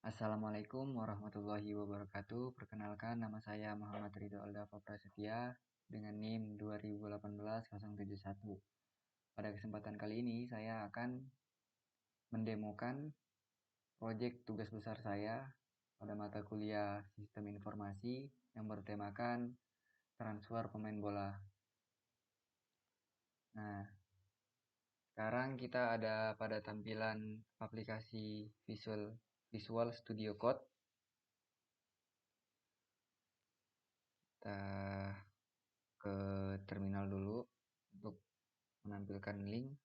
Assalamualaikum warahmatullahi wabarakatuh. Perkenalkan, nama saya Muhammad Ridho Aldafa Prasetya dengan NIM 2018-071. Pada kesempatan kali ini, saya akan mendemokan proyek tugas besar saya pada mata kuliah Sistem Informasi yang bertemakan transfer pemain bola. Nah, sekarang kita ada pada tampilan aplikasi Visual Studio Code. Kita ke terminal dulu untuk menampilkan link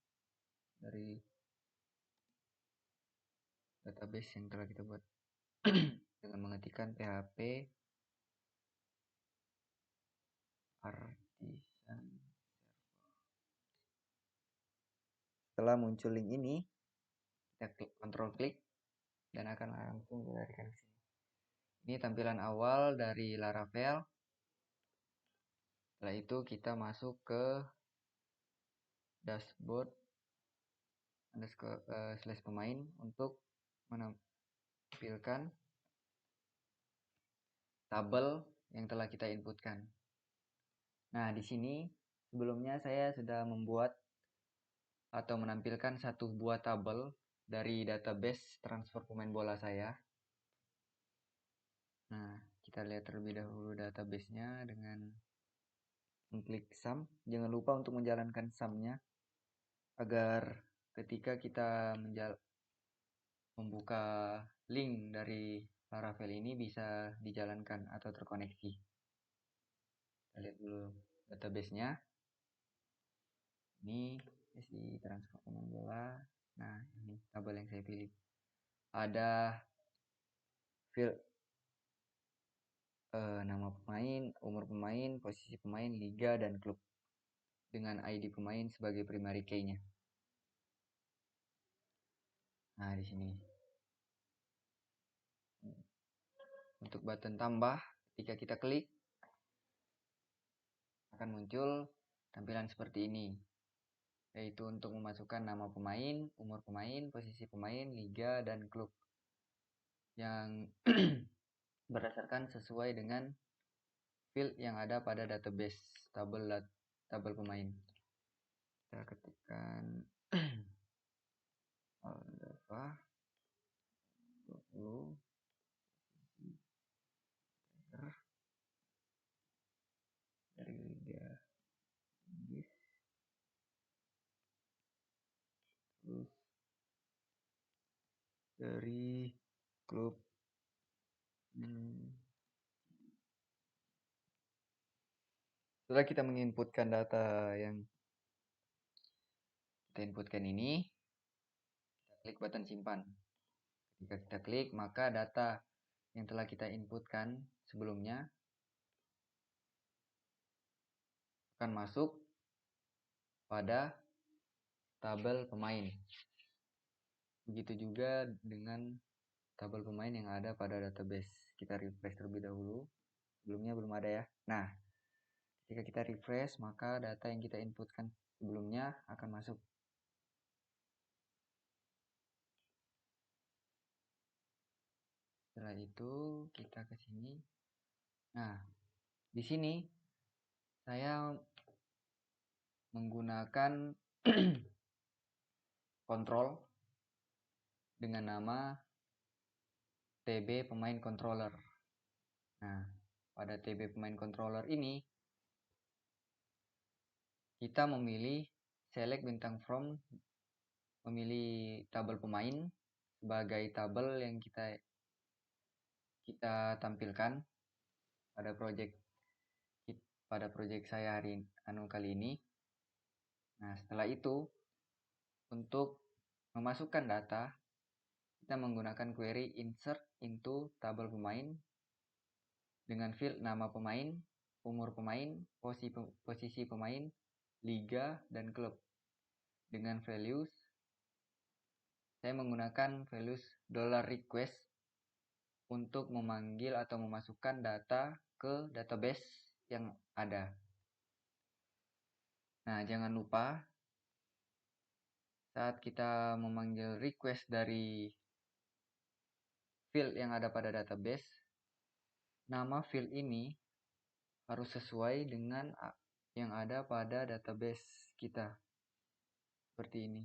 dari database yang telah kita buat dengan mengetikkan php artisan. Setelah muncul link ini, kita klik dan akan langsung dilarikan ke sini. Ini tampilan awal dari Laravel. Setelah itu kita masuk ke dashboard slash pemain untuk menampilkan tabel yang telah kita inputkan. Nah, di sini sebelumnya saya sudah membuat atau menampilkan satu buah tabel dari database transfer pemain bola saya. Nah, kita lihat terlebih dahulu database-nya dengan mengklik sum. Jangan lupa untuk menjalankan sum-nya agar ketika kita membuka link dari Laravel ini bisa dijalankan atau terkoneksi. Kita lihat dulu database-nya. Ini isi transfer pemain bola. Nah, ini tabel yang saya pilih. Ada field nama pemain, umur pemain, posisi pemain, liga, dan klub dengan ID pemain sebagai primary key-nya. Nah, di sini untuk button tambah, ketika kita klik akan muncul tampilan seperti ini, yaitu untuk memasukkan nama pemain, umur pemain, posisi pemain, liga, dan klub yang berdasarkan sesuai dengan field yang ada pada database tabel pemain. Kita ketikkan Aldafa 20 dari Liga Inggris, terus dari klub setelah kita menginputkan data yang kita inputkan ini, kita klik button simpan. Ketika kita klik, maka data yang telah kita inputkan sebelumnya akan masuk pada tabel pemain. Begitu juga dengan tabel pemain yang ada pada database. Kita refresh terlebih dahulu. Sebelumnya belum ada ya. Nah, ketika kita refresh, maka data yang kita inputkan sebelumnya akan masuk. Setelah itu kita ke sini. Nah, di sini saya menggunakan kontrol dengan nama TB pemain controller. Nah, pada TB pemain controller ini kita memilih select bintang from, memilih tabel pemain sebagai tabel yang kita tampilkan pada project saya kali ini. Nah, setelah itu untuk memasukkan data kita menggunakan query insert into tabel pemain dengan field nama pemain, umur pemain, posisi pemain, liga, dan klub. Dengan values, saya menggunakan values $request untuk memanggil atau memasukkan data ke database yang ada. Nah, jangan lupa saat kita memanggil request dari field yang ada pada database, nama field ini harus sesuai dengan yang ada pada database kita. Seperti ini.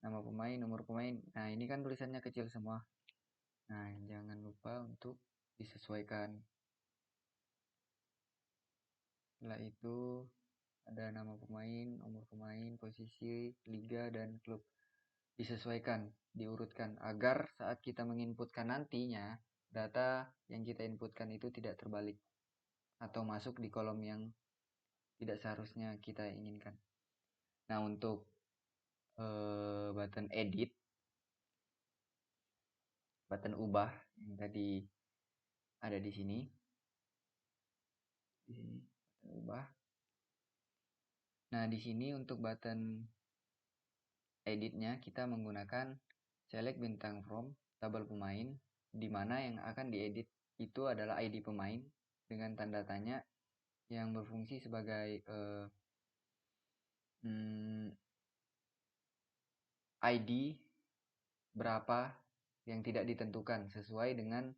Nama pemain, nomor pemain. Nah, ini kan tulisannya kecil semua. Nah, jangan lupa untuk disesuaikan. Setelah itu ada nama pemain, umur pemain, posisi, liga, dan klub. Disesuaikan, diurutkan agar saat kita menginputkan nantinya data yang kita inputkan itu tidak terbalik atau masuk di kolom yang tidak seharusnya kita inginkan. Nah, untuk button edit, button ubah yang tadi ada di sini, button ubah. Nah, di sini untuk button editnya kita menggunakan select bintang from tabel pemain, di mana yang akan diedit itu adalah ID pemain dengan tanda tanya yang berfungsi sebagai ID berapa yang tidak ditentukan sesuai dengan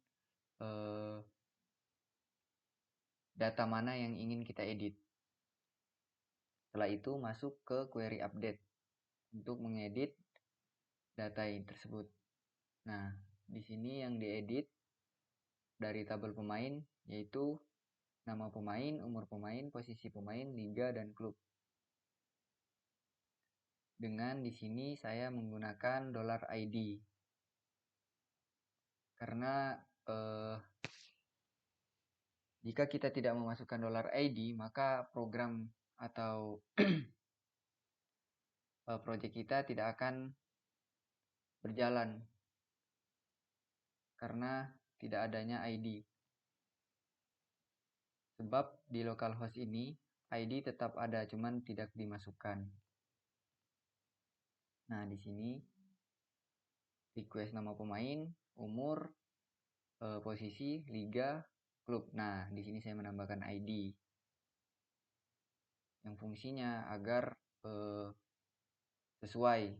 data mana yang ingin kita edit. Setelah itu masuk ke query update untuk mengedit data tersebut. Nah, di sini yang diedit dari tabel pemain yaitu nama pemain, umur pemain, posisi pemain, liga, dan klub. Dengan di sini saya menggunakan $ID. Karena jika kita tidak memasukkan $ID, maka program atau project kita tidak akan berjalan karena tidak adanya ID. Sebab di localhost ini ID tetap ada, cuman tidak dimasukkan. Nah, di sini request nama pemain, umur, posisi, liga, klub. Nah, di sini saya menambahkan ID yang fungsinya agar sesuai.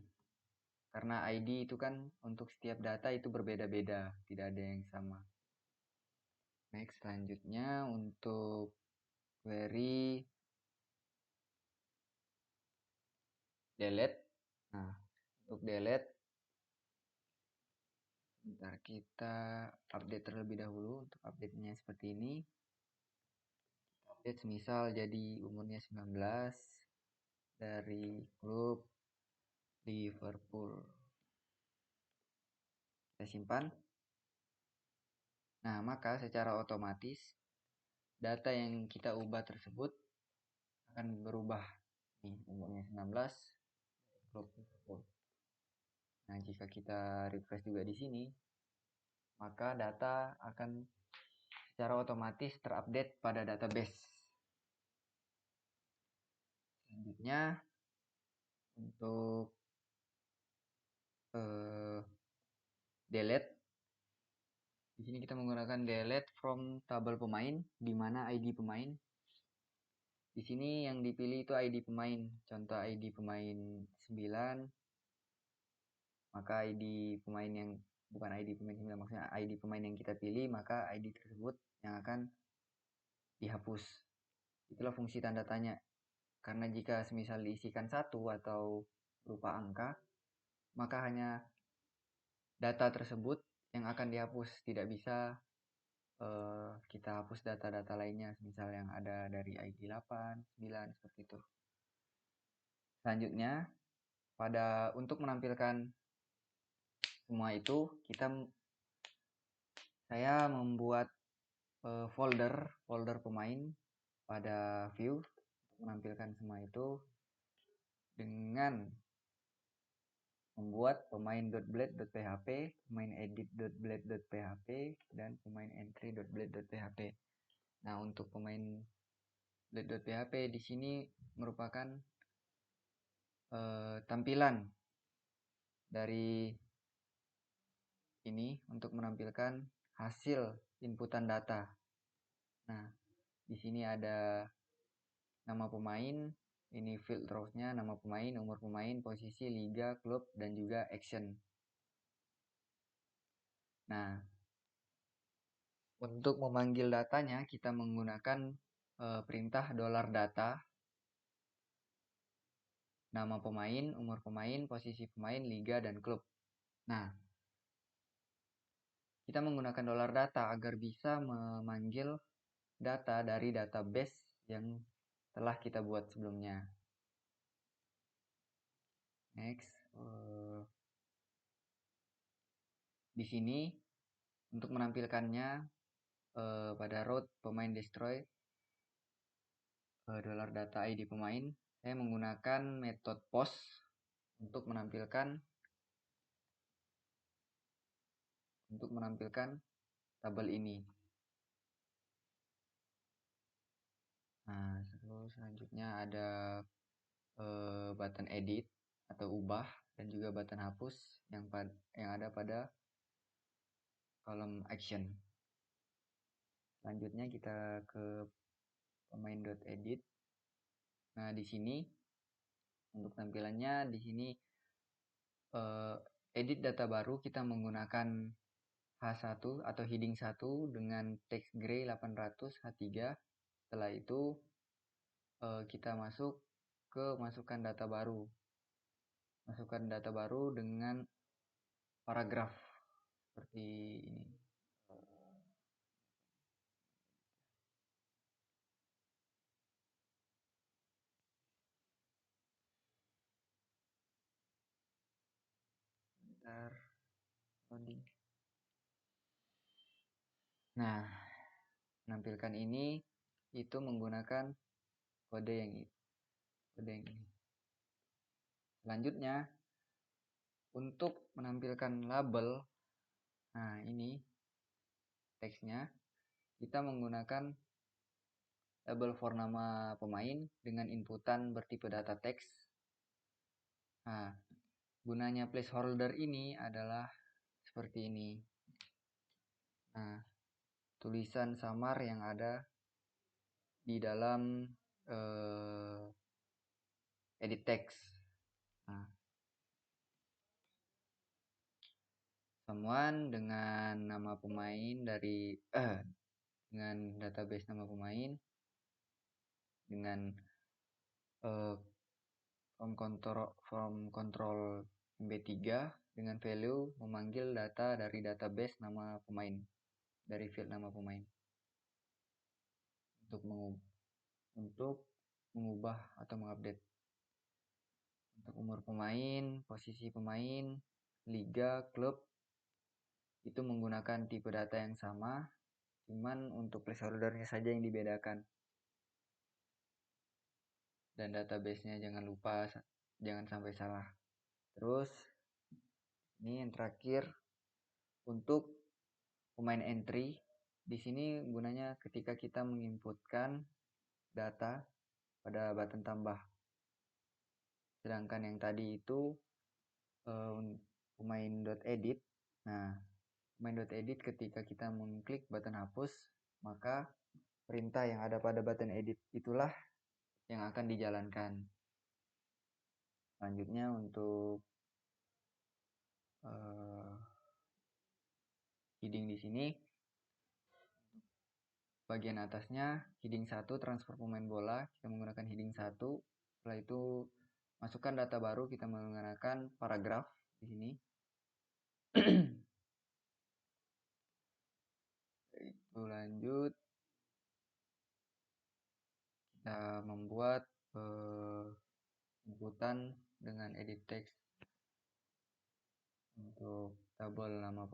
Karena ID itu kan untuk setiap data itu berbeda-beda, tidak ada yang sama. Next, selanjutnya untuk query delete. Nah, untuk delete, bentar kita update terlebih dahulu. Untuk update-nya seperti ini. Update misal jadi umurnya 19 dari klub Liverpool. Kita simpan. Nah, maka secara otomatis data yang kita ubah tersebut akan berubah. Nih, umurnya 19 klub Liverpool. Nah, jika kita refresh juga di sini, maka data akan secara otomatis terupdate pada database. Selanjutnya untuk delete, di sini kita menggunakan delete from tabel pemain, di mana ID pemain. Di sini yang dipilih itu ID pemain. Contoh ID pemain 9, maka ID pemain yang bukan ID pemain 9, maksudnya ID pemain yang kita pilih, maka ID tersebut yang akan dihapus. Itulah fungsi tanda tanya. Karena jika semisal diisikan 1 atau berupa angka, maka hanya data tersebut yang akan dihapus, tidak bisa kita hapus data-data lainnya, misal yang ada dari ID 8, 9, seperti itu. Selanjutnya, untuk menampilkan semua itu, saya membuat folder pemain pada view untuk menampilkan semua itu dengan membuat pemain.blade.php, pemain edit.blade.php, dan pemain entry.blade.php. Nah, untuk pemain blade.php di sini merupakan tampilan dari ini untuk menampilkan hasil inputan data. Nah, di sini ada nama pemain, ini field rows-nya, nama pemain, umur pemain, posisi, liga, klub, dan juga action. Nah, Untuk memanggil datanya kita menggunakan perintah $data, nama pemain, umur pemain, posisi pemain, liga, dan klub. Nah, kita menggunakan $data agar bisa memanggil data dari database yang telah kita buat sebelumnya. Next, di sini untuk menampilkannya pada route pemain destroy $data ID pemain, saya menggunakan metode post untuk menampilkan tabel ini. Nah, selanjutnya ada button edit atau ubah dan juga button hapus yang ada pada kolom action. Selanjutnya kita ke pemain.edit. Nah, di sini untuk tampilannya di sini edit data baru kita menggunakan H1 atau heading 1 dengan text gray 800 H3. Setelah itu kita masukkan data baru. Masukkan data baru dengan paragraf seperti ini. Bentar, loading. Nah, menampilkan ini itu menggunakan kode yang ini. Selanjutnya, untuk menampilkan label, nah ini teksnya, kita menggunakan label for nama pemain dengan inputan bertipe data text. Nah, gunanya placeholder ini adalah seperti ini. Nah, tulisan samar yang ada di dalam edit text. Nah, someone dengan nama pemain dari dengan database nama pemain dengan from control MB3 dengan value memanggil data dari database nama pemain dari field nama pemain untuk mengubah atau mengupdate. Untuk umur pemain, posisi pemain, liga, klub itu menggunakan tipe data yang sama, cuman untuk placeholdernya saja yang dibedakan. Dan database-nya jangan lupa, jangan sampai salah. Terus ini yang terakhir untuk pemain entry. Di sini gunanya ketika kita menginputkan data pada button tambah. Sedangkan yang tadi itu pemain.edit. Nah, pemain.edit ketika kita mengklik button hapus, maka perintah yang ada pada button edit itulah yang akan dijalankan. Selanjutnya untuk heading di sini bagian atasnya heading 1 transfer pemain bola, kita menggunakan heading 1. Setelah itu masukkan data baru, kita menggunakan paragraf di sini. Itu lanjut kita membuat inputan dengan edit text untuk tabel nama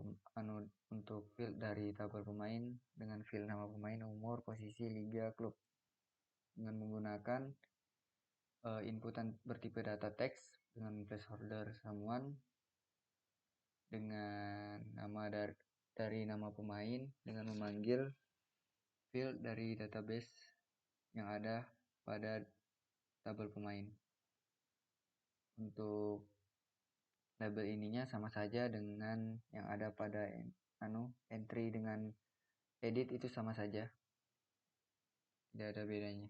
untuk field dari tabel pemain dengan field nama pemain, umur, posisi, liga, klub dengan menggunakan inputan bertipe data text dengan placeholder someone dengan nama dari nama pemain dengan memanggil field dari database yang ada pada tabel pemain. Untuk label ininya sama saja dengan yang ada pada entry dengan edit, itu sama saja, tidak ada bedanya.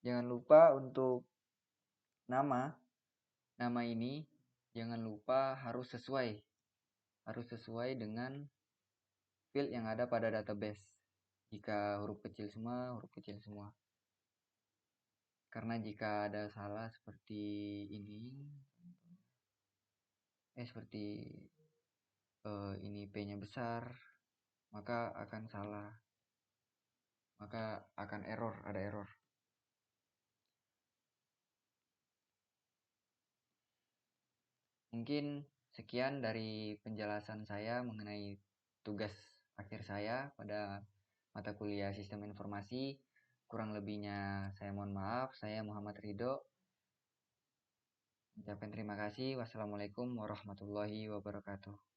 Jangan lupa untuk nama ini jangan lupa harus sesuai harus sesuai dengan field yang ada pada database. Jika huruf kecil semua. Karena jika ada salah seperti ini, seperti ini P-nya besar, maka akan salah. Maka akan ada error. Mungkin sekian dari penjelasan saya mengenai tugas akhir saya pada mata kuliah Sistem Informasi. Kurang lebihnya saya mohon maaf. Saya Muhammad Ridho. Ucapkan terima kasih. Wassalamualaikum warahmatullahi wabarakatuh.